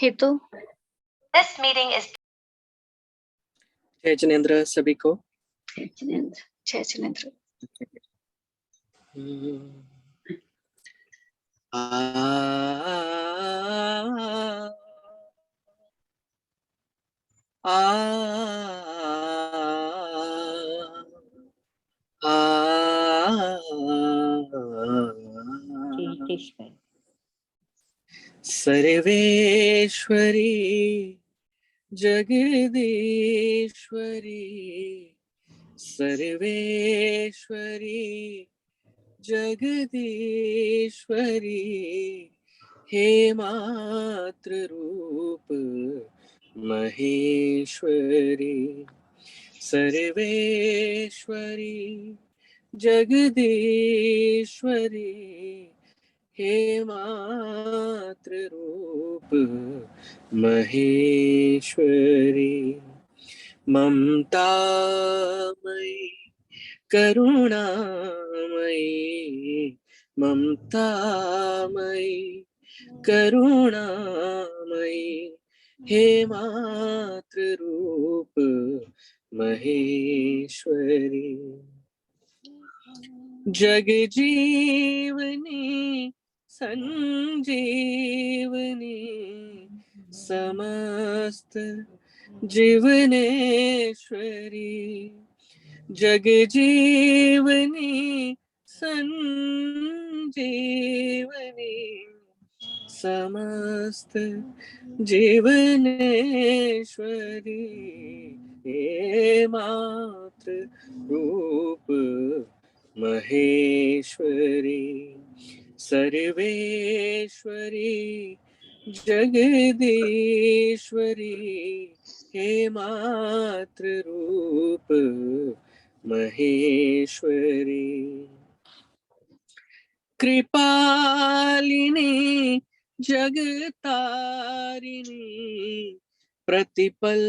हेतु। This meeting is जय जिनेंद्र सभी को। जय जिनेंद्र। सर्वेश्वरी जगदीश्वरी, सर्वेश्वरी जगदीश्वरी, हे मातृ रूप महेश्वरी। सर्वेश्वरी जगदीश्वरी, हे मातृ रूप महेश्वरी। ममतामयी करुणामयी, ममतामयी करुणामयी, हे मातृ रूप महेश्वरी। जगजीवनी संजीवनी, समस्त जीवनेश्वरी। जगजीवनी संजीवनी, समस्त जीवनेश्वरी, हे मातृ रूप महेश्वरी। सर्वेश्वरी जगदीश्वरी, हे मातृ रूप महेश्वरी। कृपालिनी जगतारिणी, प्रतिपल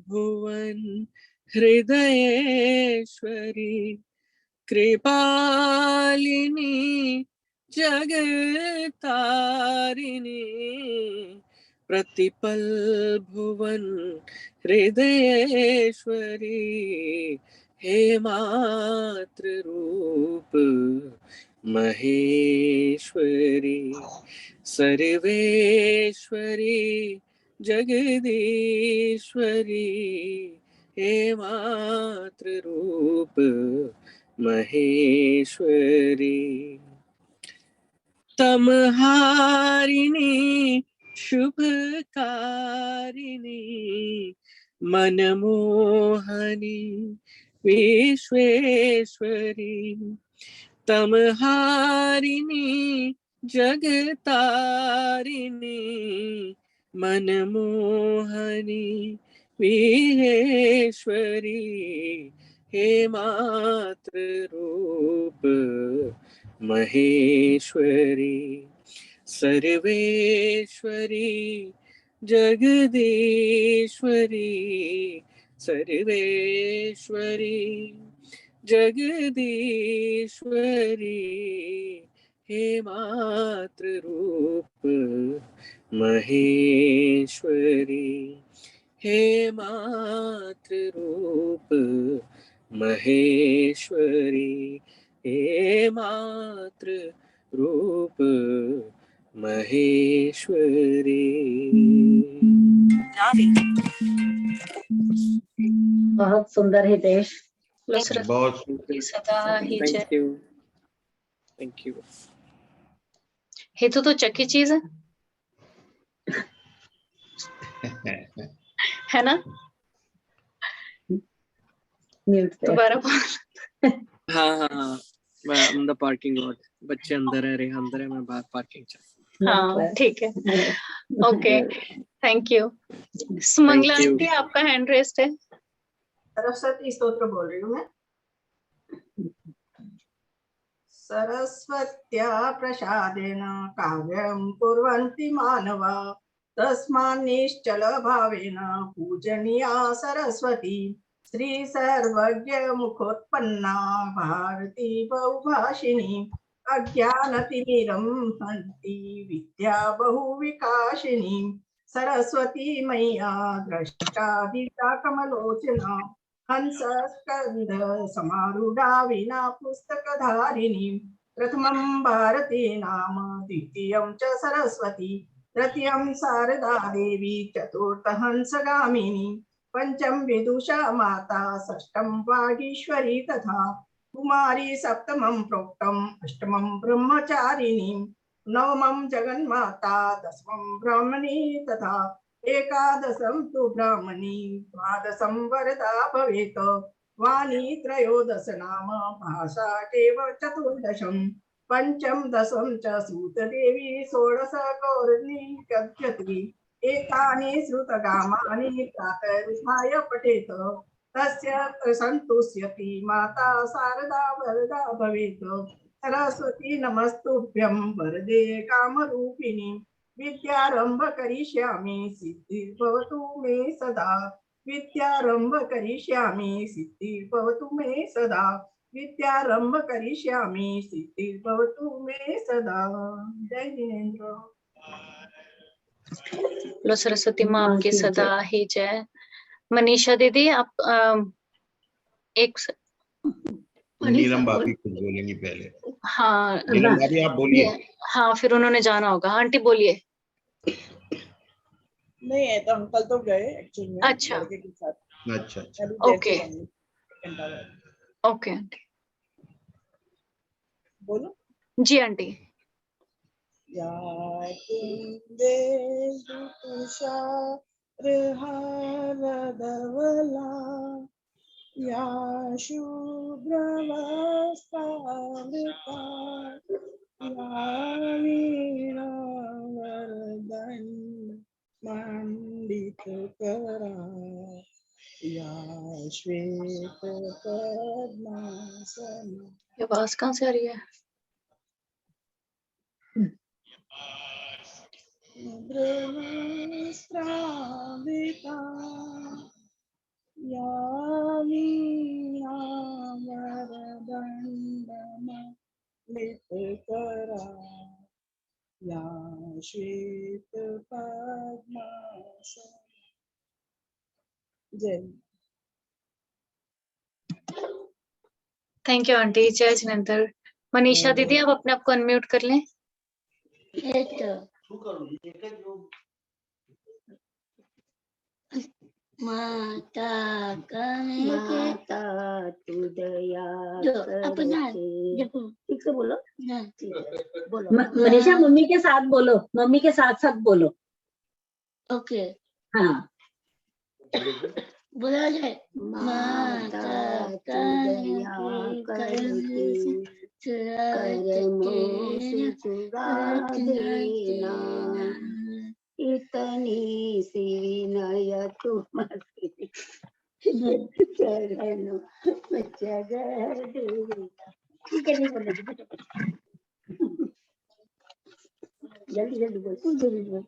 भुवन हृदयेश्वरी। कृपालिनी जगतारिणी, प्रतिपल भुवन हृदयेश्वरी, हे मातृ रूप महेश्वरी। सर्वेश्वरी जगदीश्वरी, हे मातृ रूप महेश्वरी। तमहारिणी शुभकारिणी, मनमोहनी विश्वेश्वरी। तमहारिणी जगतारिणी, मनमोहनी विहेश्वरी, हे मातृ रूप महेश्वरी। सर्वेश्वरी जगदीश्वरी, सर्वेश्वरी जगदीश्वरी, हे मातृ रूप महेश्वरी। हे मातृ रूप महेश्वरी, हे मातृ रूप महेश्वरी। बहुत सुंदर है देश। बहुत सदा ही जय। Thank you, thank you. हेतु तो चक्की चीज है ना? दोबारा हाँ हाँ हाँ, मैं द पार्किंग लॉट। बच्चे अंदर है, रेहा अंदर है, मैं बाहर पार्किंग चल। हाँ ठीक है, okay, thank you. Sumangala aunty, आपका हैंड रेस्ट है। सरस्वती स्तोत्र बोल रही हूँ मैं। सरस्वत्या प्रसादेन काव्यं कुर्वन्ति मानवा, तस्मात् निश्चल भावेन पूजनीया सरस्वती। श्री सर्वज्ञ मुखोत्पन्ना भारती बहुभाषिणी, अज्ञानतिमिरं हन्ति विद्या बहुविकासिनी। सरस्वती मैया द्रष्टादिता कमलोचना हंस स्कंद समारूढ़ा वीणा पुस्तकधारिणी प्रथमं भारती नाम द्वितीयं च सरस्वती तृतीयं शारदा देवी चतुर्थ हंसगामिनी पंचम विदुषा माता षष्ठं वागीश्वरी तथा कुमारी सप्तमं प्रोक्तम् अष्टमं ब्रह्मचारिणी नवमं जगन्माता दशमं ब्राह्मणी तथा एकादशं तु ब्राह्मणी द्वादशं वरदा भवेत् वाणी त्रयोदश नाम भाषा केव चतुर्दशं पंचम दशम च सूतदेवी षोडश गौरणी कथ्यति एतानि श्रुतगामानि प्रातरुत्थाय पठेत् तस्य सन्तुष्यति माता शारदा वरदा भवेत् सरस्वती नमस्तुभ्यं वरदे कामरूपिणी विद्यारंभ करिष्यामि सिद्धिर्भवतु मे सदा विद्यारंभ करिष्यामि सिद्धिर्भवतु मे सदा विद्यारंभ करिष्यामि सिद्धिर्भवतु मे सदा। जय जिनेन्द्र। लो सरस्वती माँ आपकी सदा ही जय। मनीषा दीदी आप एक नीलम भाभी कुछ बोलेंगी पहले। हाँ नीलम भाभी आप बोलिए। हाँ फिर उन्होंने जाना होगा। आंटी बोलिए। नहीं है तो अंकल तो गए एक्चुअली में अच्छा। लड़के के साथ। अच्छा अच्छा अभी ओके। जैसे होंगे, घंटा बाद। Okay aunty. बोलो। जी आंटी। या कुंदेन्दु तुषारहारधवला या शुभ्रवस्त्रावृता या वीणावरदण्ड मंडितकरा या श्वेत पद्मासना। ये आवाज कहाँ से आ रही है? ब्रह्मस्त्राविता या वीणावरदण्डमलितकरा या श्वेत पद्मासना। जय। Thank you aunty. जय जिनेंद्र। मनीषा दीदी आप अपने आप को अनम्यूट कर लें। माता तू दया ठीक से बोलो। बोलो मनीषा मम्मी के साथ बोलो, मम्मी के साथ साथ बोलो। ओके हाँ बोला जाए। माता दया देना इतनी सी विनय तुमसे चरणों में जगह देना। ठीक है नहीं बोलो जल्दी जल्दी बोल जल्दी बोल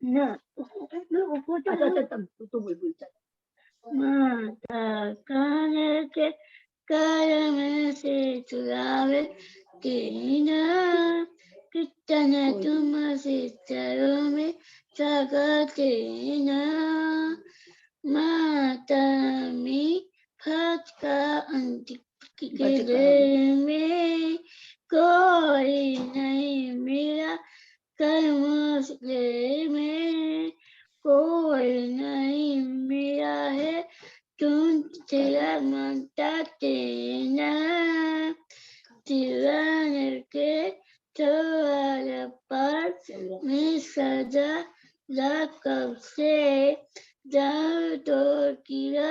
ना तू बोल माता कान के कर्म से चुरावे तेना कीर्तन तुम सिद्धरों में सकते न माता में फट का अंत के में कोई नहीं मेरा कर्म में कोई नहीं मेरा है तुम तेरा मानता तेना तिरन के चौर पर मैं सजा कब से जाऊं तो किया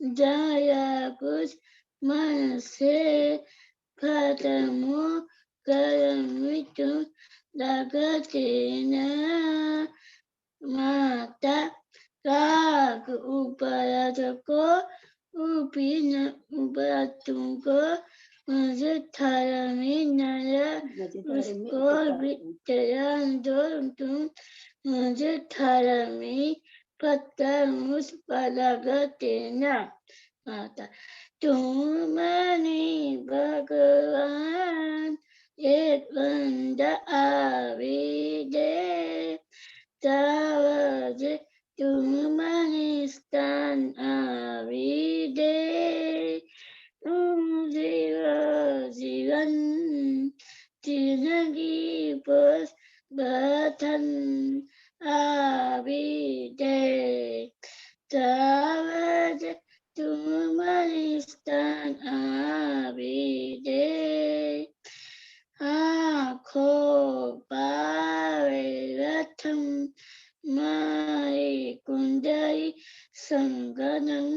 जाया कुछ मन से खत्म कर तुम लगते न माता काग ऊपर को ऊपर तुमको मुझे थारा में नया उसको बिटरा दो तुम मुझे थारा में पत्थर मुझ पर लगते न माता तुम नहीं भगवान एक बंदा आवे दे तावज तुम स्तन आविदे तुम जीवन जिंदगी बस बथन आविदे तावज तुम स्तन आविदे आँखों पावे रथम माई कुंडई संगनम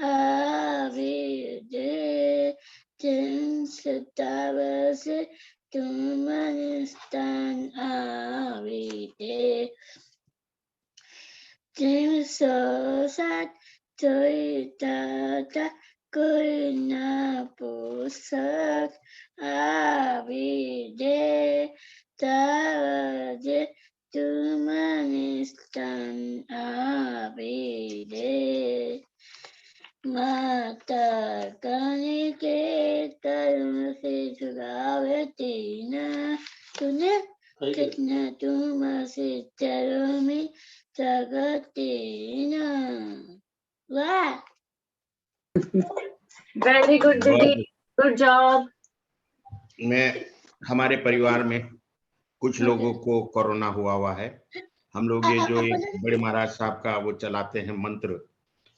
आविदे तावस तुम स्तन आविदे Tim so sad toy tata kurna pusak avide tavaje tumanistan avide mata kani ke karun se chugave tina tune kitna tumase charumi Tagatina. Wow. Very good, Didi. Good job. हमारे परिवार में कुछ लोगों को कोरोना हुआ है। हम लोग ये जो एक बड़े महाराज साहब का वो चलाते हैं मंत्र,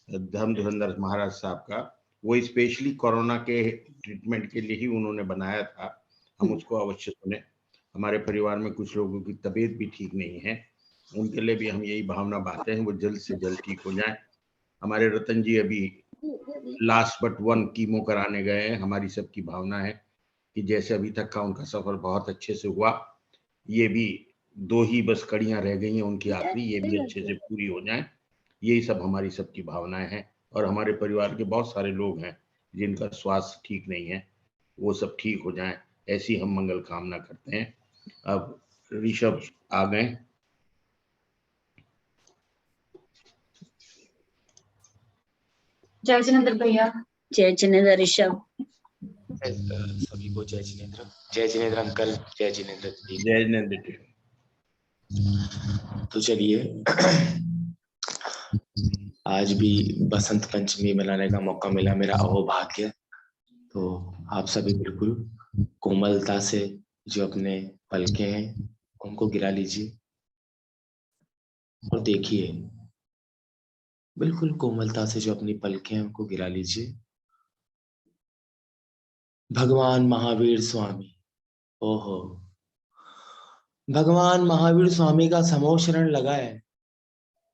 धर्म धुरंधर महाराज साहब का, वो स्पेशली कोरोना के ट्रीटमेंट के लिए ही उन्होंने बनाया था। हम उसको अवश्य सुने। हमारे परिवार में कुछ लोगों की तबीयत भी ठीक नहीं है, उनके लिए भी हम यही भावना बांटते हैं वो जल्द से जल्द ठीक हो जाएं। हमारे रतन जी अभी लास्ट बट वन कीमो कराने गए हैं। हमारी सबकी भावना है कि जैसे अभी तक का उनका सफर बहुत अच्छे से हुआ, ये भी 2 ही बस कड़ियां रह गई हैं उनकी आखिरी, ये भी अच्छे से पूरी हो जाएं। यही सब हमारी सबकी भावनाएं हैं। और हमारे परिवार के बहुत सारे लोग हैं जिनका स्वास्थ्य ठीक नहीं है, वो सब ठीक हो जाएं, ऐसी हम मंगल कामना करते हैं। अब ऋषभ आ गए। जय जिनेंद्र भैया। जय जिनेंद्र ऋषभ। सभी को जय जिनेंद्र। जय जिनेंद्र अंकल। जय जिनेंद्र दीदी। जय जिनेंद्र। तो चलिए आज भी बसंत पंचमी मनाने का मौका मिला, मेरा अहोभाग्य। तो आप सभी बिल्कुल कोमलता से जो अपने पलके हैं उनको गिरा लीजिए और देखिए, बिल्कुल कोमलता से जो अपनी पलके हैं उनको गिरा लीजिए। भगवान महावीर स्वामी, ओहो, भगवान महावीर स्वामी का समोशरण लगा है।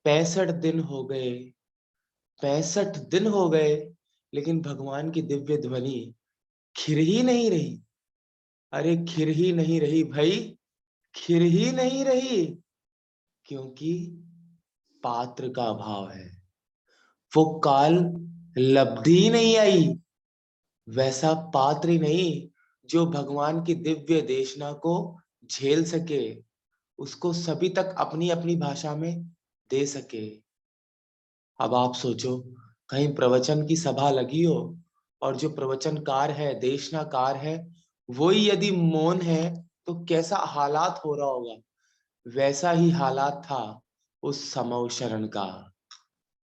65 दिन हो गए, 65 दिन हो गए, लेकिन भगवान की दिव्य ध्वनि खिर ही नहीं रही। अरे खिर ही नहीं रही भाई, खिर ही नहीं रही, क्योंकि पात्र का अभाव है। वो काल लब्धि नहीं आई, वैसा पात्र ही नहीं जो भगवान की दिव्य देशना को झेल सके, उसको सभी तक अपनी अपनी भाषा में दे सके। अब आप सोचो, कहीं प्रवचन की सभा लगी हो और जो प्रवचनकार है, देशनाकार है, वही यदि मौन है तो कैसा हालात हो रहा होगा। वैसा ही हालात था उस समोशरण का।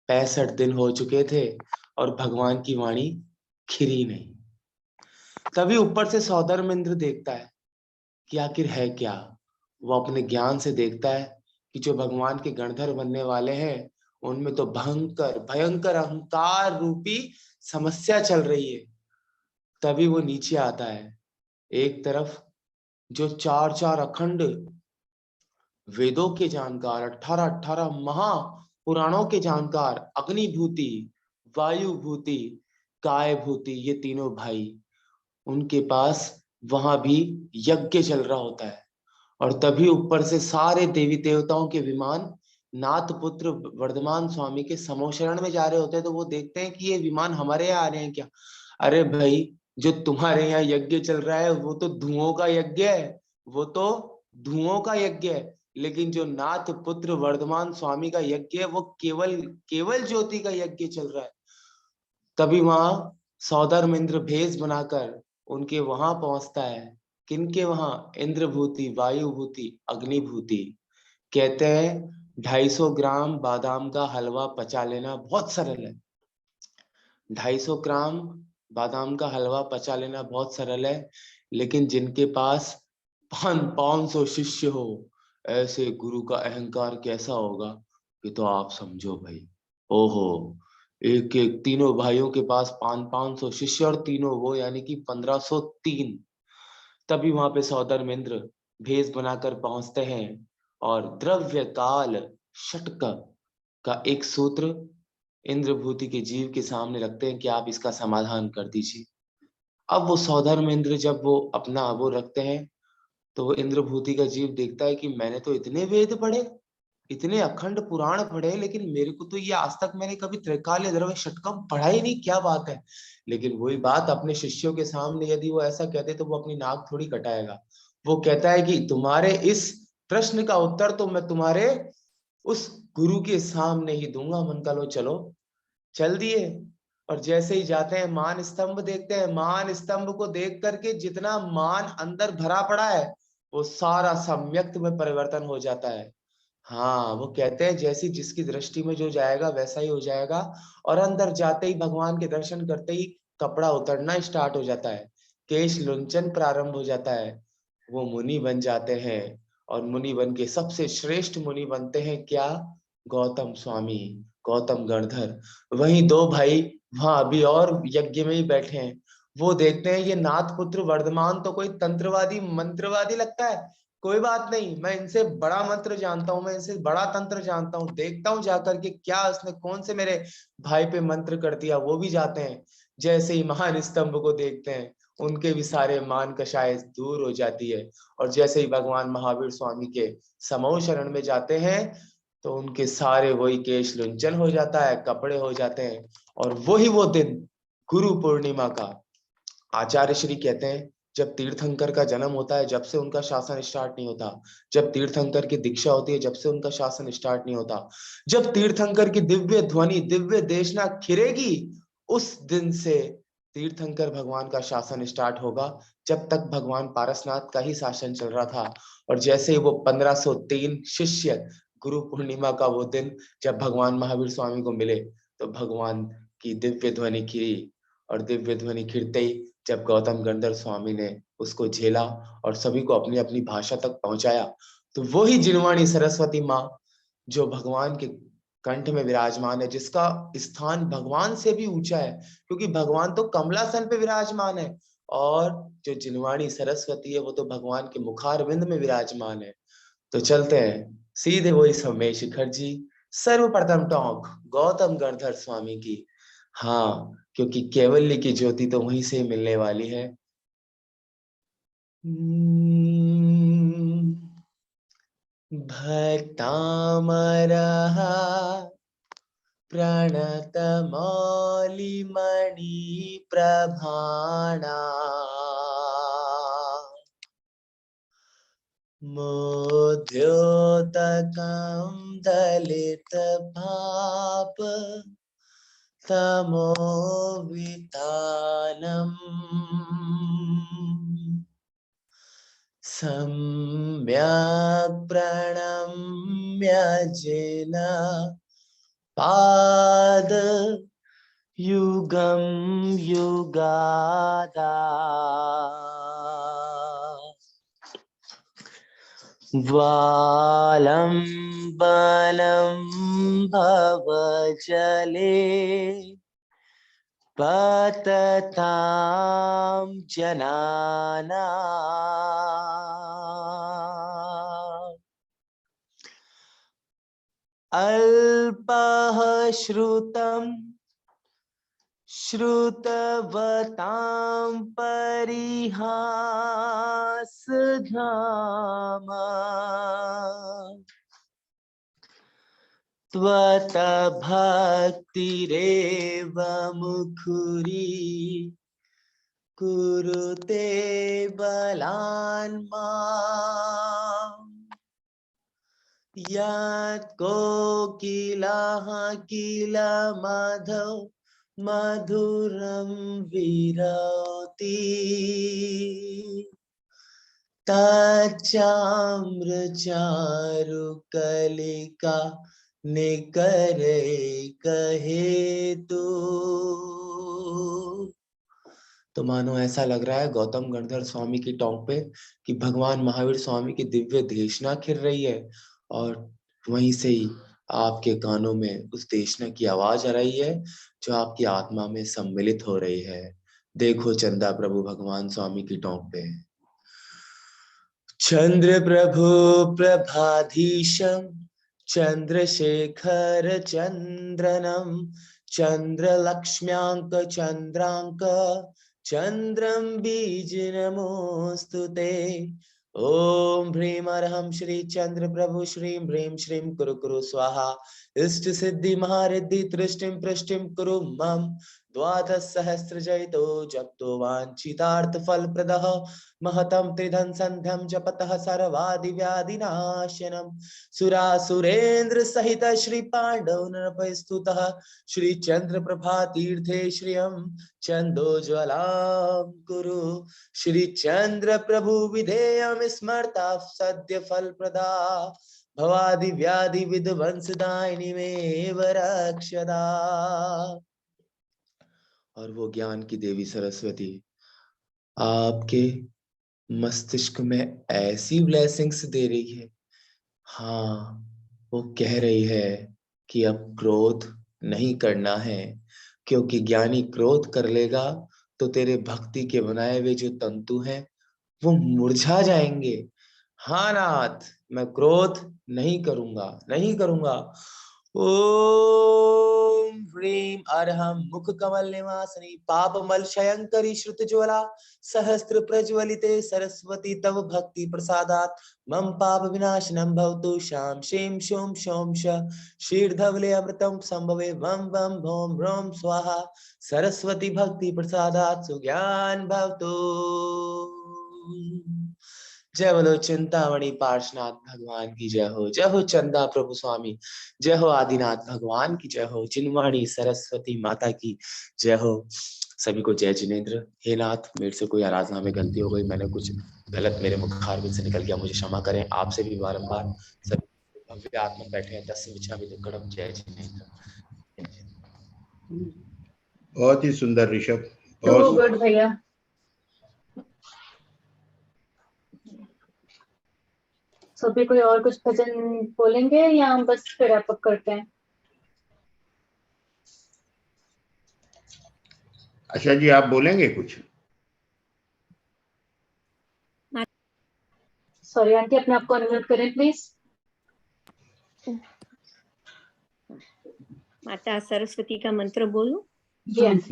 65 दिन हो चुके थे और भगवान की वाणी खिरी नहीं। तभी ऊपर से सौधर्म इंद्र देखता है कि आखिर है क्या। वो अपने ज्ञान से देखता है कि जो भगवान के गणधर बनने वाले हैं उनमें तो भयंकर भयंकर अहंकार रूपी समस्या चल रही है। तभी वो नीचे आता है। एक तरफ जो 4 अखंड वेदों के जानकार, 18 महा पुराणों के जानकार, अग्निभूति, वायुभूति, कायभूति, ये तीनों भाई, उनके पास वहां भी यज्ञ चल रहा होता है। और तभी ऊपर से सारे देवी देवताओं के विमान नाथ पुत्र वर्धमान स्वामी के समोशरण में जा रहे होते हैं। तो वो देखते हैं कि ये विमान हमारे यहाँ आ रहे हैं क्या। अरे भाई, जो तुम्हारे यहाँ यज्ञ चल रहा है वो तो धुओं का यज्ञ है, वो तो धुओं का यज्ञ है। लेकिन जो नाथ पुत्र वर्धमान स्वामी का यज्ञ है वो केवल ज्योति का यज्ञ चल रहा है। तभी वहां सौधर्म इंद्र भेष बनाकर उनके वहां पहुंचता है। किनके वहां? इंद्रभूति, वायुभूति, अग्निभूति कहते हैं 250 ग्राम बादाम का हलवा पचा लेना बहुत सरल है। 250 ग्राम बादाम का हलवा पचा लेना बहुत सरल है, लेकिन जिनके पास 500 शिष्य हो, ऐसे गुरु का अहंकार कैसा होगा ये तो आप समझो भाई। ओहो, एक एक तीनों भाइयों के पास 500 शिष्य और तीनों वो, यानी कि 1503। तभी वहां पे सौधर्मेंद्र भेष बनाकर पहुंचते हैं और द्रव्य काल षटक का एक सूत्र इंद्रभूति के जीव के सामने रखते हैं कि आप इसका समाधान कर दीजिए। अब वो सौधर्मेंद्र जब वो अपना वो रखते हैं तो वो इंद्रभूति का जीव देखता है कि मैंने तो इतने वेद पढ़े, इतने अखंड पुराण पढ़े, लेकिन मेरे को तो ये आज तक मैंने कभी त्रैकाल्य द्रव्य षटकम पढ़ा ही नहीं, क्या बात है। लेकिन वही बात अपने शिष्यों के सामने यदि वो ऐसा कहते तो वो अपनी नाक थोड़ी कटाएगा। वो कहता है कि तुम्हारे इस प्रश्न का उत्तर तो मैं तुम्हारे उस गुरु के सामने ही दूंगा। मन का लो चलो, चल दिए। और जैसे ही जाते हैं मान स्तंभ देखते हैं। मान स्तंभ को देख करके जितना मान अंदर भरा पड़ा है वो सारा सम्यक्त में परिवर्तन हो जाता है। हाँ, वो कहते हैं जैसी जिसकी दृष्टि में जो जाएगा वैसा ही हो जाएगा। और अंदर जाते ही भगवान के दर्शन करते ही कपड़ा उतरना स्टार्ट हो जाता है, केश लुंचन प्रारंभ हो जाता है। वो मुनि बन जाते हैं और मुनि बन के सबसे श्रेष्ठ मुनि बनते हैं क्या? गौतम स्वामी, गौतम गणधर। वहीं दो भाई वहां अभी और यज्ञ में ही बैठे हैं। वो देखते हैं ये नाथ पुत्र वर्धमान तो कोई तंत्रवादी मंत्रवादी लगता है। कोई बात नहीं, मैं इनसे बड़ा मंत्र जानता हूँ, मैं इनसे बड़ा तंत्र जानता हूँ, देखता हूँ जाकर के क्या उसने कौन से मेरे भाई पे मंत्र कर दिया। वो भी जाते हैं, जैसे ही महान स्तंभ को देखते हैं उनके भी सारे मान कषाय दूर हो जाती है। और जैसे ही भगवान महावीर स्वामी के समूह शरण में जाते हैं तो उनके सारे वही केश लुंचन हो जाता है, कपड़े हो जाते हैं। और वही वो दिन गुरु पूर्णिमा का आचार्य श्री कहते हैं जब तीर्थंकर का जन्म होता है जब से उनका शासन स्टार्ट नहीं होता, जब तीर्थंकर की दीक्षा होती है जब से उनका शासन स्टार्ट नहीं होता, जब तीर्थंकर की दिव्य ध्वनि दिव्य देशना खिरेगी उस दिन से तीर्थंकर भगवान का शासन स्टार्ट होगा। जब तक भगवान पारसनाथ का ही शासन चल रहा था। और जैसे ही वो 1503 शिष्य गुरु पूर्णिमा का वो दिन जब भगवान महावीर स्वामी को मिले तो भगवान की दिव्य ध्वनि खिरी। और दिव्य ध्वनि खिरते ही जब गौतम गंधर्व स्वामी ने उसको झेला और सभी को अपनी अपनी भाषा तक पहुंचाया तो वही जिनवाणी सरस्वती माँ जो भगवान के कंठ में विराजमान है, जिसका स्थान भगवान से भी ऊंचा है क्योंकि भगवान तो कमलासन पे विराजमान है और जो जिनवाणी सरस्वती है वो तो भगवान के मुखारविंद में विराजमान है। तो चलते हैं सीधे वही समय शिखर जी, सर्वप्रथम टॉक गौतम गणधर स्वामी की। हाँ, क्योंकि कैवल्य की ज्योति तो वहीं से मिलने वाली है। भक्तामरः प्रणतमौलिमणि प्रभाणा मोद्योतकं दलित भाप तमोवितानम् सम्यक् प्रणम्य जिन पाद युगं युगादा वालम्बनं भवजले पततां जनानाम् अल्पः श्रुतं श्रुतवतां परिहासधाम त्वत् भक्तिरेव मुखुरी कुरुते बलान् माम् यत् कोकिलः किल माधव मधुरं विरौति ताचाम्र चारु कलिका निकरे कहे तो मानो ऐसा लग रहा है गौतम गणधर स्वामी की टोंक पे कि भगवान महावीर स्वामी की दिव्य देशना खिर रही है और वहीं से ही आपके कानों में उस देशना की आवाज आ रही है जो आपकी आत्मा में सम्मिलित हो रही है। देखो चंदा प्रभु भगवान स्वामी की टोंक पे। चंद्र प्रभु प्रभाधीशम चंद्रशेखर चंद्रनम चंद्रलक्ष्म्यांक चंद्रांक चंद्रम बीज नमोस्तुते। ओम ह्रीं अर्हं श्री चंद्र प्रभु श्रीं ह्रीं श्रीं कुरु कुरु स्वाहा। इष्ट सिद्धि महारिद्धि तृष्टिं पृष्टिं कुरु मम। द्वादश सहस्र जयतो जपतो वांछितार्थ फल प्रदः महतं त्रिधन संध्यं जपतः सर्वादि व्याधि नाशनम। सुरासुरेंद्र सहित श्री पांडव नरपति स्तुतः श्री चंद्र प्रभा तीर्थे श्रियं चंदोज्वलां कुरु। श्री चंद्र प्रभु विधेयं स्मर्ता सद्य फल प्रदा भवादि व्याधि विध्वंसदायिनी में रक्षदा। और वो ज्ञान की देवी सरस्वती आपके मस्तिष्क में ऐसी ब्लेसिंग्स दे रही है। हाँ, वो कह रही है कि अब क्रोध नहीं करना है, क्योंकि ज्ञानी क्रोध कर लेगा तो तेरे भक्ति के बनाए हुए जो तंतु हैं वो मुरझा जाएंगे। हाँ नाथ, मैं क्रोध नहीं करूंगा, नहीं करूंगा। ओम ह्रीं अर्हं मुख कमल निवासिनी पापमल शयंकरी श्रुत ज्वला सहस्त्र प्रज्वलिते सरस्वती तव भक्ति प्रसादात् मम पाप विनाशनम भवतु शाम शेम शोम शोम श शीर्धवले अमृतम संभवे वम वम भोम भ्रोम स्वाहा सरस्वती भक्ति प्रसादात् सुज्ञान भवतु। जय बोलो चिंतामणि पार्शनाथ भगवान की जय हो। जय हो चंदा प्रभु स्वामी, जय हो आदिनाथ भगवान की जय हो। चिन्मणि सरस्वती माता की जय हो। सभी को जय जिनेन्द्र। हे नाथ, मेरे से कोई आराधना में गलती हो गई, मैंने कुछ गलत मेरे मुखारबिंद से निकल गया, मुझे क्षमा करें। आपसे भी बारंबार सभी भव्य आत्मा बैठे हैं, तस्य विचार विदुक्कड़म। जय जिनेन्द्र। बहुत ही सुंदर ऋषभ। टू गुड भैया। सभी कोई और कुछ भजन बोलेंगे या हम बस फिर अप करते हैं? आशा जी, आप बोलेंगे कुछ? सॉरी आंटी, अपने आप को अनम्यूट करें प्लीज। माता सरस्वती का मंत्र बोलूं? यस।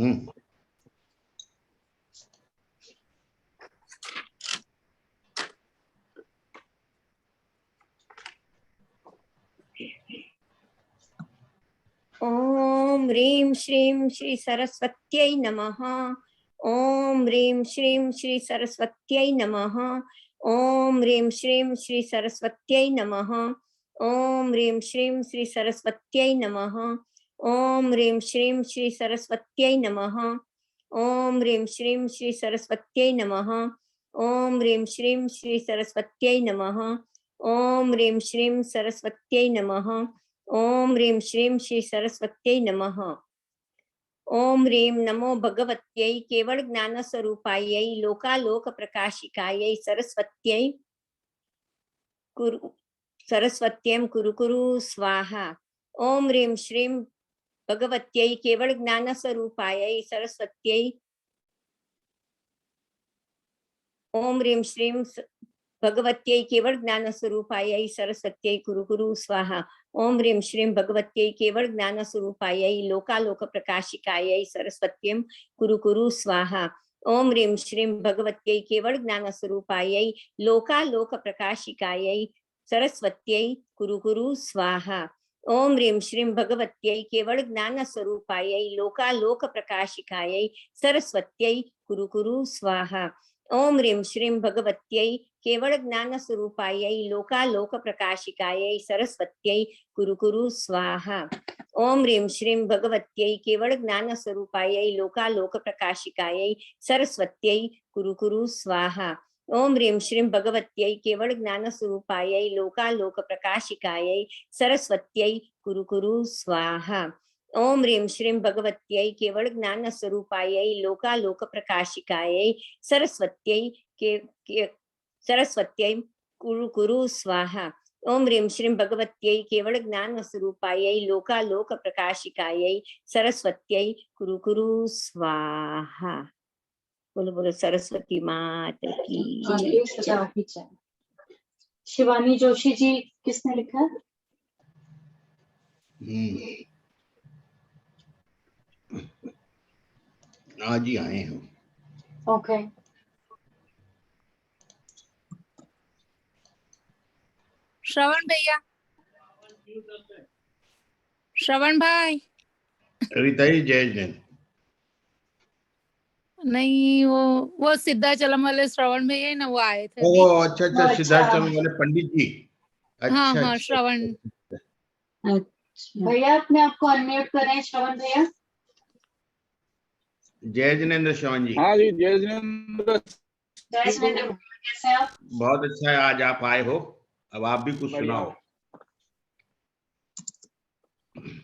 ओम ह्रीं श्रीं श्री सरस्वत्यै नमः। ओम ह्रीं श्रीं श्री सरस्वत्यै नमः। ओम ह्रीं श्रीं श्री सरस्वत्यै नमः। ओम ह्रीं श्रीं श्री सरस्वत्यै नमः। ओम ह्रीं श्रीं श्री सरस्वत्यै नमः। ओम ह्रीं श्रीं श्री सरस्वत्यै नमः। ओम ह्रीं श्रीं श्री सरस्वत्यै नमः। ओम ह्रीं श्रीं सरस्वत्यै नमः। ओम ह्रीं श्रीं श्री सरस्वत्यै नमः। ओम ह्रीं नमो भगवत्यै केवल ज्ञान स्वरूपायै लोकालोक प्रकाशिकायै सरस्वत्यै सरस्वत्यं कुरु कुरु स्वाहा। ओम ह्रीं श्रीं भगवत्यै केवल ज्ञान स्वरूपायै सरस्वत्यै ओम ह्रीं श्रीं भगवत्यै केवल ज्ञान स्वरूपायै सरस्वत्यै कुरु कुरु स्वाहा। ओम ह्रीं श्रीं भगवत्यै केवल ज्ञान स्वरूपायै लोकालोक प्रकाशिकायै सरस्वत्यं कुरु कुरु स्वाहा। ओम ह्रीं श्रीं भगवत्यै केवल ज्ञान स्वरूपायै लोकालोक प्रकाशिकायै सरस्वत्यै कुरु कुरु स्वाहा। ओम ह्रीं श्रीं भगवत्यै केवल ज्ञान स्वरूपायै लोकालोक प्रकाशिकायै सरस्वत्यै कुरु कुरु स्वाहा। ओम ह्रीं श्रीं भगवत्यै केवल ज्ञान स्वरूपायै लोकालोक प्रकाशिकायै सरस्वत्यै कुरु कुरु स्वाहा। ओम ह्रीं श्रीं भगवत्यै केवल ज्ञान स्वरूपायै लोकालोक प्रकाशिकायै सरस्वत्यै कुरु कुरु स्वाहा। ओम ह्रीं श्रीं भगवत्यै केवल ज्ञान स्वरूपायै लोकालोक प्रकाशिकायै सरस्वत्यै कुरु कुरु स्वाहा। ओम ह्रीं श्रीं भगवत्यै केवल ज्ञान स्वरूपायै लोकालोक प्रकाशिकायै सरस्वत्यै कुरु कुरु स्वाहा। ओम ह्रीं श्रीं भगवत्यै केवल ज्ञान स्वरूपायै लोकालोक प्रकाशिकायै सरस्वत्यै कुरु कुरु स्वाहा। बोलो बोलो सरस्वती मात की। आगे सदा ही जाए। शिवानी जोशी जी किसने लिखा? आज ही आए हैं। ओके। श्रवण भैया, श्रवण भाई। रीता जी जय जैन। नहीं, वो सिद्धाचलम वाले श्रवण भैया ही ना, वो आए थे ओ अभी। अच्छा अच्छा, सिद्धाचलम वाले पंडित जी। हाँ अच्छा हाँ, श्रवण। भैया अपने आप को अनम्यूट करें श्रवण भैया। जय जिनेन्द्र श्रवण जी। हाँ जी, जय जिनेन्द्र। जय जिनेन्द्र, कैसे आप? बहुत अच्छा है, आज आप आए हो। अब आप भी कुछ सुनाओ।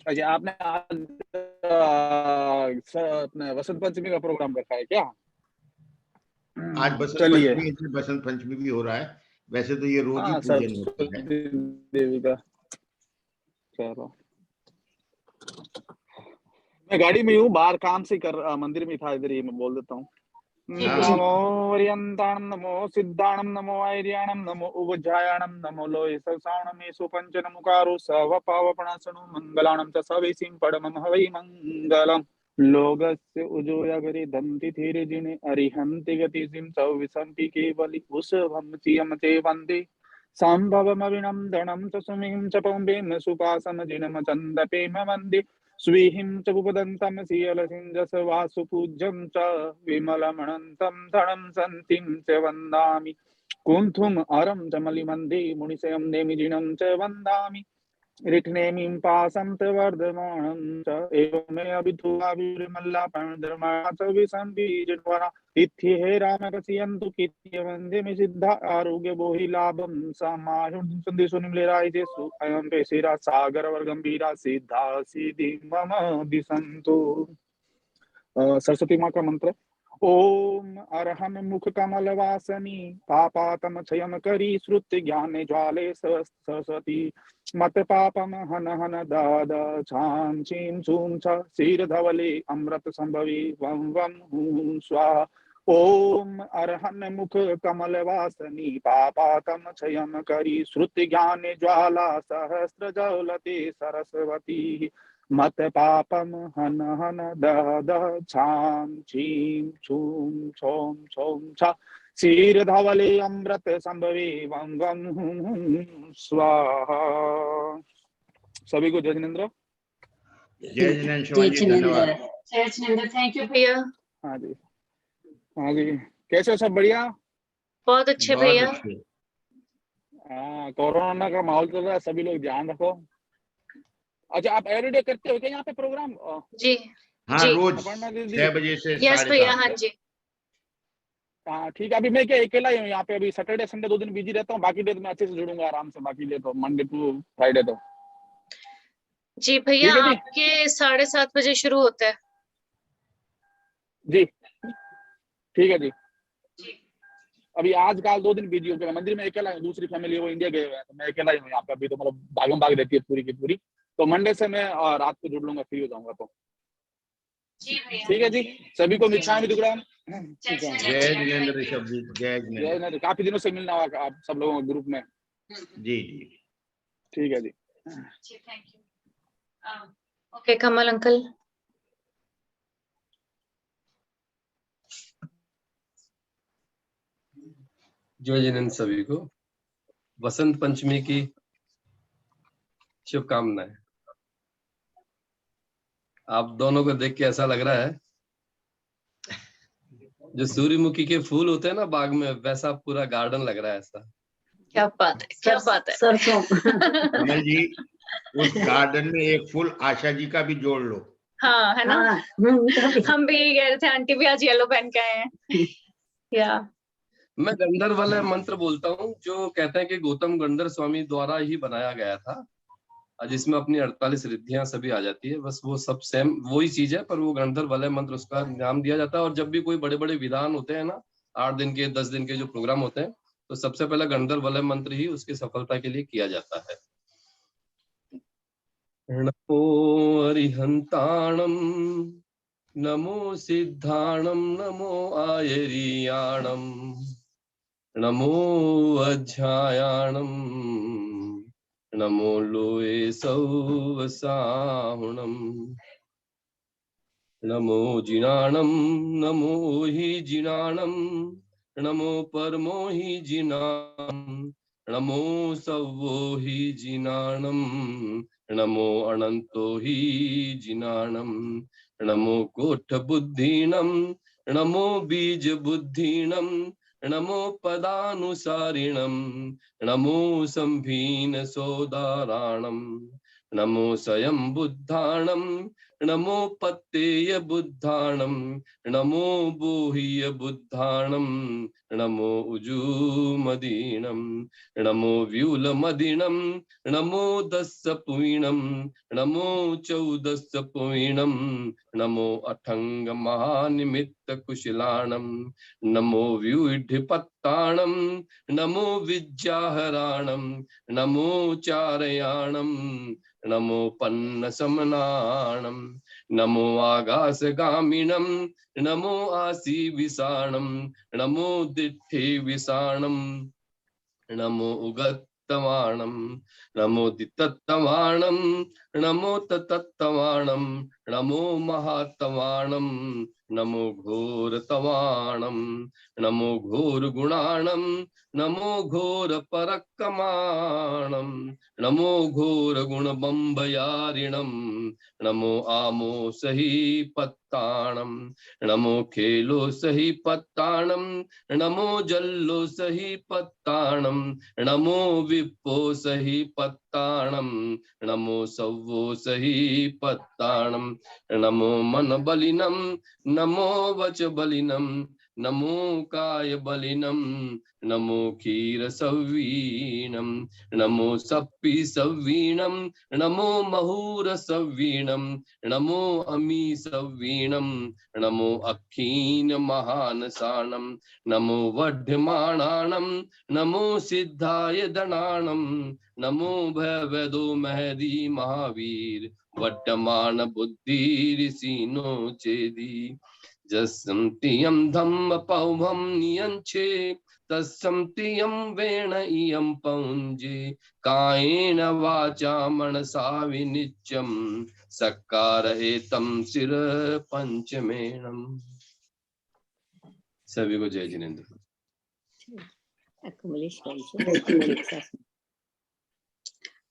अच्छा, आपने आज अपने वसंत पंचमी का प्रोग्राम रखा है क्या? आज बसंत पंचमी, इसलिए बसंत पंचमी भी हो रहा है। वैसे तो ये रोज ही पूजन होता है देवी का। चलो, मैं गाड़ी में हूँ, बाहर काम से कर मंदिर में था, इधर ही मैं बोल देता हूँ। नमो वरियंताणं नमो सिद्धाणं नमो आर्याणं नमो उवज्जायाणं नमो लोय ससाणमेषु पंचनमुकारो सवपावपणासनो मंगलाणं च सवेसिं पडमं हवै मंगलम्। लोगस्य उजोयगरि दन्ति धीरजिने अरिहन्ति गतिसिं सविसन्ति केवलि उषभं चियं चेवन्ति सम्भवमविनन्दनं च सुमिं च पौम्बेन सुपासमजिनं चन्दपेम वन्दे स्वीहिं च उपदन्तं सीयलसिञ्जस वासुपूज्यं च विमलमनन्तं धनं सन्तिं च वन्दामि कुन्थुम् अरं च मलिमन्दे मुनिशयं नेमिजिनं च वन्दामि रिठ्नेमिं पासं च वर्धमानं च एवमे अभिधुवाभिर्मल्लापणधर्मा च विसम्बीजन्वरा तिथ्ये रामकसियन्तु कित्य वन्दे मे सिद्धा आरोग्य बोहि लाभं समायुं सन्देशो निम्लेरायजेषु अयं पेशिरा सागरवर्गम्भीरा सिद्धा सिद्धि मम दिशन्तु। सरस्वती माँ का मंत्र। ओम अरहम मुख कमल वासनी पापातम क्षयम करी श्रुति ज्ञान ज्वाले सरस्वती मत पापम हन हन दाद छाम छीम छूम छ शीर धवले अमृत संभवी वम वम हूं स्वाहा। ओम अरहन मुख कमल वासनी पापातम क्षयम करी श्रुति ज्ञान ज्वाला सहस्र ज्वलते सरस्वती मत पापम हन हन दह दह छाम छीम छूम छोम छोम छ शीर धवले अमृत संभवे वम वम हुं स्वाहा। सभी को जय जिनेन्द्र। जय जिनेन्द्र, जय जिनेन्द्र, थैंक यू भैया। हाँ जी, हाँ जी, कैसे हो? सब बढ़िया? बहुत अच्छे भैया। हाँ, कोरोना का माहौल चल रहा है, सभी लोग ध्यान रखो। अच्छा, आप एवरीडे करते हो क्या यहाँ पे प्रोग्राम? जी हाँ जी, रोज 6 बजे से 7:30 भैया। हाँ जी, हाँ ठीक है। अभी मैं क्या अकेला ही हूँ यहाँ पे, अभी सैटरडे संडे 2 दिन बिजी रहता हूँ, बाकी डे मैं अच्छे से जुड़ूंगा आराम से, बाकी डे तो मंडे टू फ्राइडे तो। जी भैया, आपके 7:30 बजे शुरू होता है। जी ठीक है जी। अभी आज कल 2 दिन बिजी हो गया, मंदिर में अकेला हूँ, दूसरी फैमिली वो इंडिया गए हुए हैं, तो मैं अकेला ही हूँ यहाँ पे अभी, तो मतलब भागम भाग रहती है पूरी की पूरी। तो मंडे से मैं रात को जुड़ लूंगा, फ्री हो जाऊंगा तो। ठीक है जी, सभी को मिच्छामि दुक्कडम। जय जिनेन्द्र ऋषभ जी, जय जिनेन्द्र। काफी दिनों से मिलना हुआ आप सब लोगों के ग्रुप में। जी जी ठीक है जी। Thank you. Okay, Kamal uncle. जय जिनेन्द्र सभी को। वसंत पंचमी की शुभकामनाएं। आप दोनों को देख के ऐसा लग रहा है जो सूर्यमुखी के फूल होते हैं ना बाग में, वैसा पूरा गार्डन लग रहा है ऐसा। क्या बात है, क्या बात है। सरसों। कमल जी, उस गार्डन में एक फूल आशा जी का भी जोड़ लो। हाँ, है ना। हम भी यही कह रहे थे, आंटी भी आज येलो पहन के आए हैं। या मैं गंधर्व वाला मंत्र बोलता हूँ, जो कहते हैं कि गौतम गंधर्व स्वामी द्वारा ही बनाया गया था, जिसमें अपनी 48 रिद्धियां सभी आ जाती है। बस वो सब सेम वही चीज है, पर वो गंधर्व वाला मंत्र उसका नाम दिया जाता है। और जब भी कोई बड़े बड़े विधान होते हैं ना, 8 दिन के 10 दिन के जो प्रोग्राम होते हैं, तो सबसे पहले गंधर्व वाला मंत्र ही उसकी सफलता के लिए किया जाता है। नमो अरिहंताणम, नमो सिद्धाणम, नमो आयरियाणम, नमो अध्यायाणम, नमो लोए सौवसाहुणम, नमो जिनाणम, नमो हि जिनाणम, नमो परमो हि जिनाणम, नमो सवो हि जिनाणम, नमो अनंतो हि जिनाणम, नमो कोठ बुद्धिणम, नमो बीज बुद्धिणम, नमो पदानुसारिणम, नमो संभीन सोदाराणम, नमो स्वयं बुद्धाणम, नमो पत्तेय बुद्धाणम, नमो बोह्य बुद्धाणम, नमो उजूमदीणम, नमो व्यूलमदीणम, नमो दस्सपुइणम, नमो चौदस्सपुइणम, नमो अठंग महानिमित्त कुशलाणम, नमो व्यूढ्यपत्ताणम, नमो विद्याहराणम, नमो चारयाणम, नमो पन्न समनाणम, नमो आगासगामिणम, नमो आसी विसाणम, नमो दिट्ठे विसाणम, नमो उगत्तवाणम, नमो दित्तवाणम, नमो तत्तवाणम, नमो महातवाणम, नमो घोरतवाणम, नमो घोर गुणाणम, नमो घोर परक्कमाणम, नमो घोर गुण बम्बयारिणम, नमो आमो सही पत्ताणम, नमो खेलो सही पत्ताणम, नमो जल्लो सही पत्ताणम, नमो विप्पो सही पत्ताणम, नमो सव्वो सही पत्ताणम, नमो मन बलिनम, नमो वच बलिनम, नमो काय बलिनम, नमो क्षीर सवीणम, नमो सप्पी सवीणम, नमो महूर सवीणम, नमो अमी सवीणम, नमो अक्षीण महानसाणम, नमो वढ्यमाणाणम, नमो सिद्धाय दणाणम, नमो भयवेदो महदी महावीर, वड्डमान बुद्धि ऋषिनो चेदी, जसंतियम धम्म पौभम नियंचे, तस्संतियम वेण इयं पौंजे, कायेन वाचा मनसा विनित्यम, सक्कार एतम सिर पंचमेणम। सभी को जय Jinendra.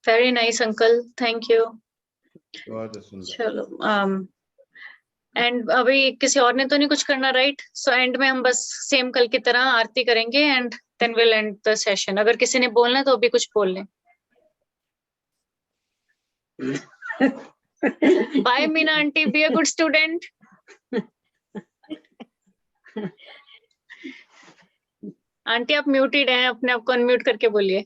Very nice uncle, thank you. बहुत सुंदर। चलो एंड अभी किसी और ने तो नहीं कुछ करना, राइट? सो एंड में हम बस सेम कल की तरह आरती करेंगे and then will end the session. अगर किसी ने बोलना है तो अभी कुछ बोल लें। Bye Meena aunty, be a good student. Aunty आप म्यूटेड हैं, अपने आप को अनम्यूट करके बोलिए।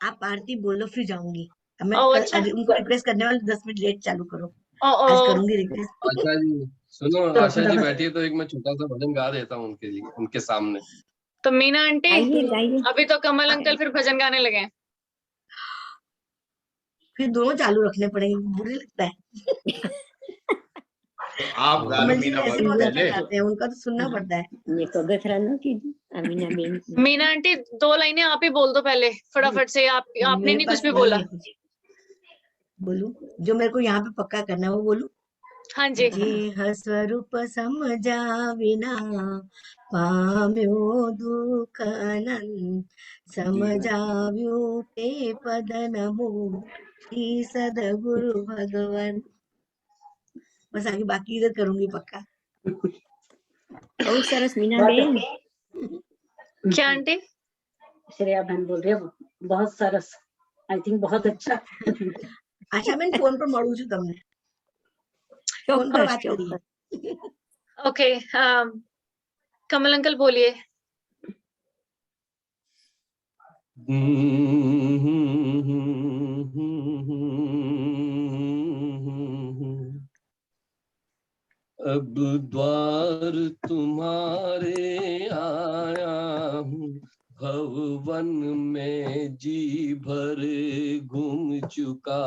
आप आरती बोलो फिर जाऊंगी। मैं अच्छा। उनको रिक्वेस्ट करने वाले 10 मिनट लेट चालू करो। ओ आज करूंगी रिक्वेस्ट। आशा जी सुनो, आशा जी बैठी है तो एक मैं छोटा सा भजन गा देता हूँ उनके लिए, उनके सामने। तो मीना आंटी अभी तो कमल अंकल फिर भजन गाने लगे हैं। फिर दोनों चालू रखने पड़ेंगे, बुरी लगता है। तो आप गा लो मीना ऐसे बहुत अच्छा गाते हैं, उनका तो सुनना पड़ता है। मीना आंटी 2 लाइनें आप ही बोल दो पहले फटाफट से। आपने नहीं कुछ भी बोला। बोलू जो मेरे को यहाँ पे पक्का करना है वो बोलू। हाँ जी। जे स्वरूप समझाविना पाम्यो दुख अनंत, समझाव्यो ते पद नमो श्री सदगुरु भगवान। बस आगे बाकी इधर करूंगी पक्का। बहुत सरस मीना बेन। क्या आंटी? श्रेया बहन बोल रही है, बहुत सरस, आई थिंक बहुत अच्छा। आशा बेन फोन पर મળું છું તમને, फोन पर बात करिए। ओके, कमल अंकल बोलिए। अब द्वार तुम्हारे आया हूँ, भवन में जी भर घूम चुका।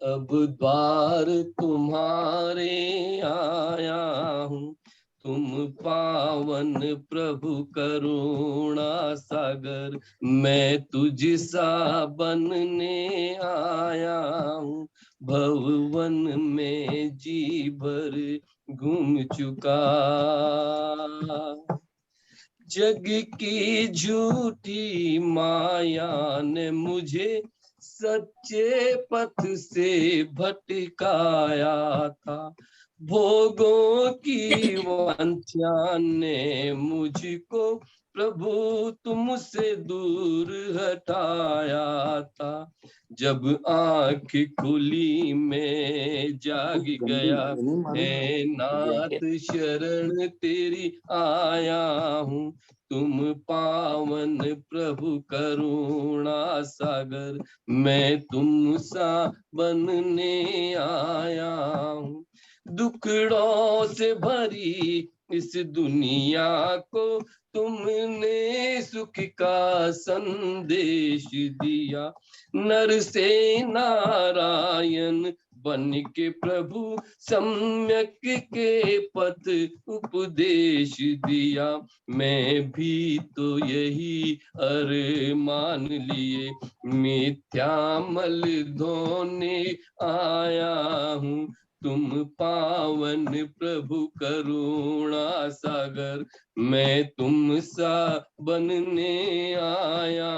अब द्वार तुम्हारे आया हूँ, तुम पावन प्रभु करुणा सागर। मैं तुझसा बनने आया हूँ, भवन में जी भर घूम चुका। जग की झूठी माया ने मुझे सच्चे पथ से भटकाया था। भोगों की वांछा ने मुझको प्रभु तुमसे दूर हटाया था। जब आँख खुली मैं जाग गया, हे नाथ शरण तेरी आया हूँ। तुम पावन प्रभु करुणा सागर, मैं तुम सा बनने आया हूँ। दुखड़ों से भरी इस दुनिया को तुमने सुख का संदेश दिया। नर से नारायण बन के प्रभु सम्यक के पथ उपदेश दिया। मैं भी तो यही अरमान लिए मिथ्यामल धोने आया हूँ। तुम पावन प्रभु करुणा सागर, मैं तुम सा बनने आया।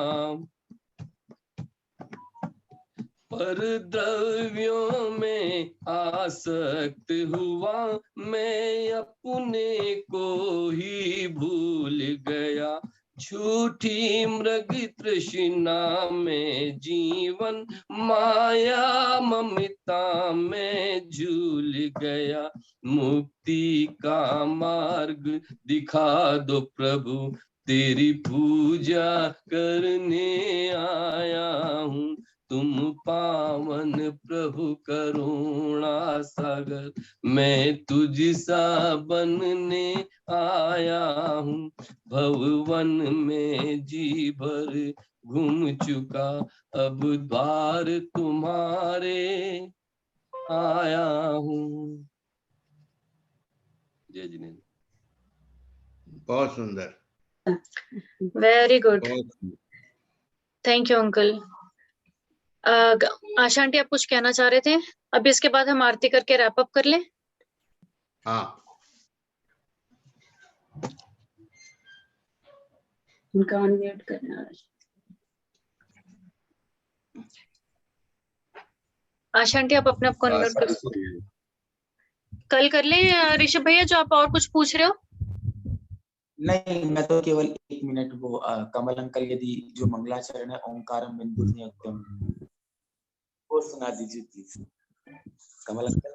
पर द्रव्यों में आसक्त हुआ मैं, अपने को ही भूल गया। झूठी मृग तृष्णा में जीवन, माया ममता में झूल गया। मुक्ति का मार्ग दिखा दो प्रभु, तेरी पूजा करने आया हूँ। तुम पावन प्रभु करुणा सागर, मैं तुझसा बनने आया हूँ। भवन में जी भर घूम चुका, अब द्वार तुम्हारे आया हूँ। जय जिनेन्द्र। बहुत सुंदर, वेरी गुड, बहुत सुंदर। Thank you uncle. Asha aunty आप कुछ कहना चाह रहे थे? अभी इसके बाद हम आरती करके रैप अप कर लें। हाँ, उनका अनम्यूट करना। आशा आंटी आप अपने आप को अनम्यूट कर, कल कर लें। ऋषभ भैया जो आप और कुछ पूछ रहे हो? नहीं, मैं तो केवल 1 मिनट वो कमल अंकल यदि जो मंगलाचरण है ओंकारम बिंदु संयुक्तम वो सुना दीजिए प्लीज कमल अंकल।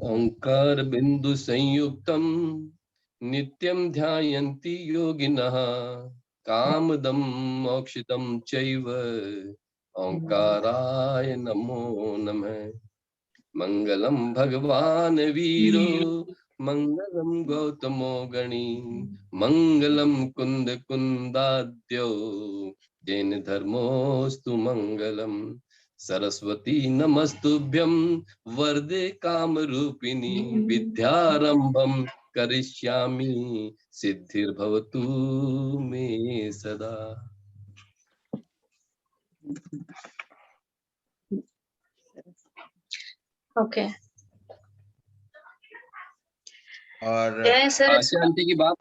ओंकार बिंदु संयुक्तम नित्यं ध्यायन्ति योगिनः, कामदं मोक्षदं चैव ओंकाराय नमो नमः। मंगलम भगवान वीरो, मंगलम गौतमो गणी, मंगलम कुंद कुंदाद्यो, जैन धर्मोस्तु मंगलम। सरस्वती नमस्तुभ्यं वरदे काम रूपिणी, विद्यारंभम करिष्यामि सिद्धिर्भवतु मे सदा। ओके। और आशा आंटी की बात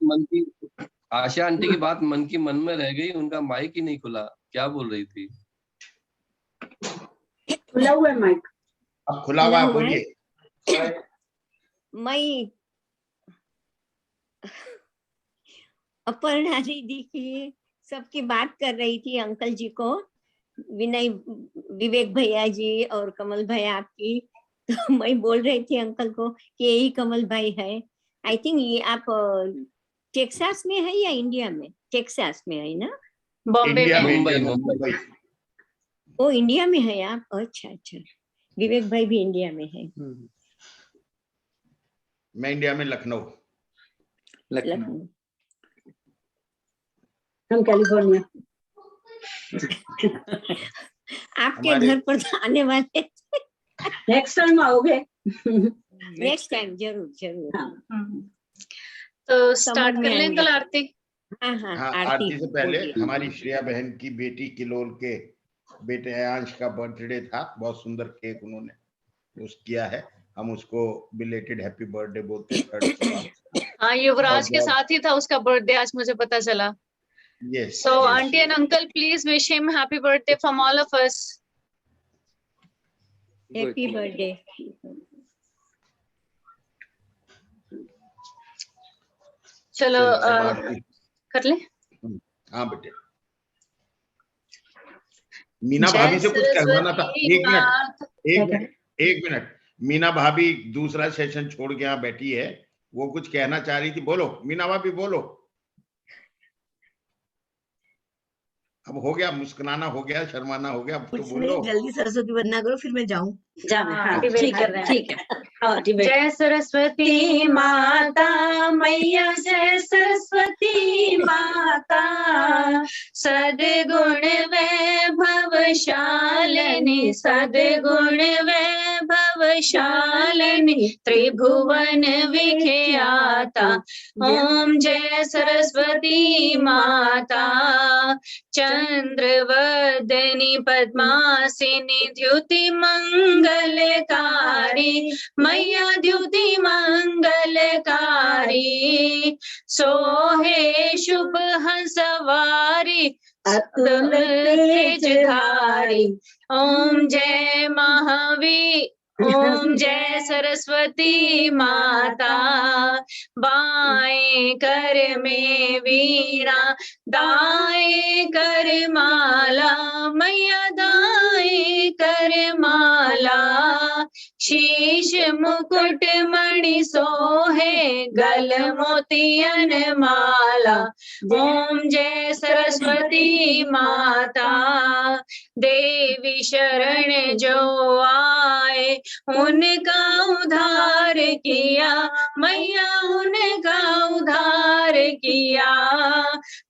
मन की मन में रह गई, उनका माइक ही नहीं खुला, क्या बोल रही थी? खुला हुआ है माइक। अब खुला हुआ है, बोलिए। मैं अपर्णा दीदी की सबकी बात कर रही थी, अंकल जी को, विनय विवेक भैया जी और कमल भाई आपकी। तो मैं बोल रही थी अंकल को कि यही कमल भाई है, आई थिंक ये आप टेक्सास में है या इंडिया में? टेक्सास में है ना? बॉम्बे इंडिया में। में, मुंबई, इंडिया में, मुंबई। मुंबई। ओ इंडिया में है आप? अच्छा अच्छा, विवेक भाई भी इंडिया में है। मैं इंडिया में लखनऊ। लखनऊ। हम कैलिफोर्निया। आपके हमारे- घर पर आने वाले नेक्स्ट टाइम आओगे। नेक्स्ट टाइम जरूर जरूर। हाँ। तो स्टार्ट समझ कर में लें आएंगे। कल आरती। हाँ हाँ, हाँ, आरती से पहले बोलिए। हमारी श्रेया बहन की बेटी किलोल के बेटे अयांश का बर्थडे था। बहुत सुंदर केक उन्होंने किया है। हम उसको बिलेटेड हैप्पी बर्थडे बोलते हैं। 3rd सवाल। हाँ, युवराज और के जब- साथ ही था उसका बर्थडे, आज मुझे पता चला। Yes, So yes, auntie and uncle, please wish him happy birthday from all of us. Happy birthday. चलो अब आरती- कर ले। हाँ बेटे। मीना भाभी से कुछ करवाना था। एक मिनट। मीना भाभी दूसरा सेशन छोड़ के यहाँ बैठी है, वो कुछ कहना चाह रही थी। बोलो मीना भाभी, बोलो। अब हो गया, मुस्कुराना हो गया, शर्माना हो गया, अब तो कुछ बोलो। नहीं, जल्दी सरस्वती वंदना करो फिर मैं जाऊं। हाँ, डिबेट ठीक है कर रहे हैं। ठीक है। हाँ, डिबेट। जय सरस्वती माता मैया, जय सरस्वती माता, सद्गुण वैभवशालिनी, सद्गुण वैभवशालिनी, त्रिभुवन विख्याता। ओम जय सरस्वती माता, चंद्रवदनी पद्मासिनी, द्युति मंगलकारी, मैया द्युति मंगलकारी, सोहे शुभ हंसवारी, अतुल तेजधारी। ओम जय महावीर, ओम जय सरस्वती माता, बाएं कर में वीणा, दाएं कर माला, मैया दाएं कर माला, शीश मुकुट मणि सोहे, गल मोतियन माला। ओम जय सरस्वती माता, देवी शरण जो आए, उनका उद्धार किया, मैया उनका उद्धार किया।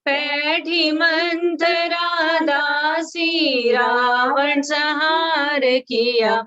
पैठी मंथरा दासी, रावण संहार किया।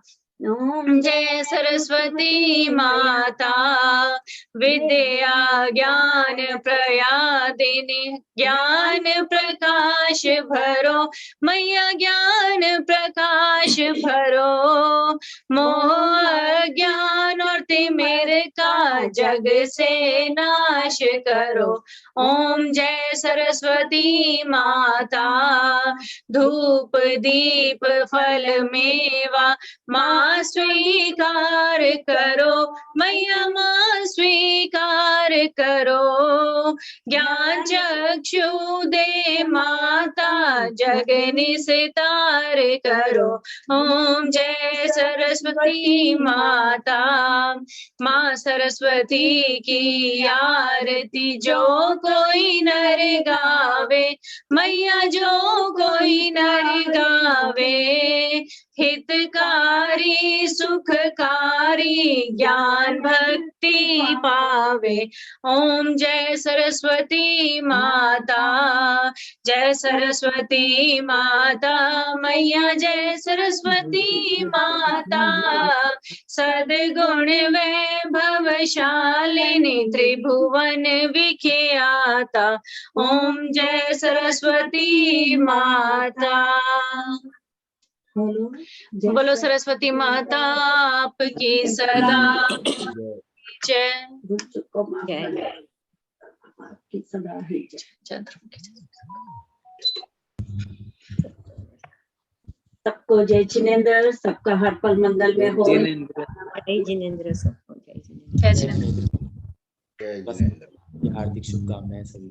ओम जय सरस्वती माता, विद्या ज्ञान प्रयादिनी, ज्ञान प्रकाश भरो, मैया ज्ञान प्रकाश भरो, मोह ज्ञान और तिमिर का जग से नाश करो। ओम जय सरस्वती माता, धूप दीप फल मेवा, माँ स्वीकार करो, मैया माँ स्वीकार करो। ज्ञान चक्षु दे माता, जग निस्तार करो। ओम जय सरस्वती माता, माँ सरस्वती की आरती जो कोई नर गावे, मैया जो कोई नर गावे, हितकारी सुखकारी ज्ञान भक्ति पावे। ओम जय सरस्वती माता, जय सरस्वती माता, मैया जय सरस्वती माता, सद्गुण वैभवशालिनी, त्रिभुवन विख्याता। ओम जय सरस्वती माता। बोलो सरस्वती माता आपकी सदा जय। आपकी सदा ही जय। सबको जय जिनेंद्र, सबका हर पल मंगल में हो। जय जिनेंद्र, सबको जय जिनेंद्र। जय जिनेंद्र। जय जिनेंद्र। हार्दिक शुभकामनाएं सभी।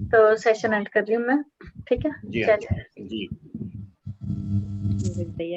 तो सेशन एंड कर रही हूँ मैं, ठीक है। जी जय हाँ, जय। जी। दया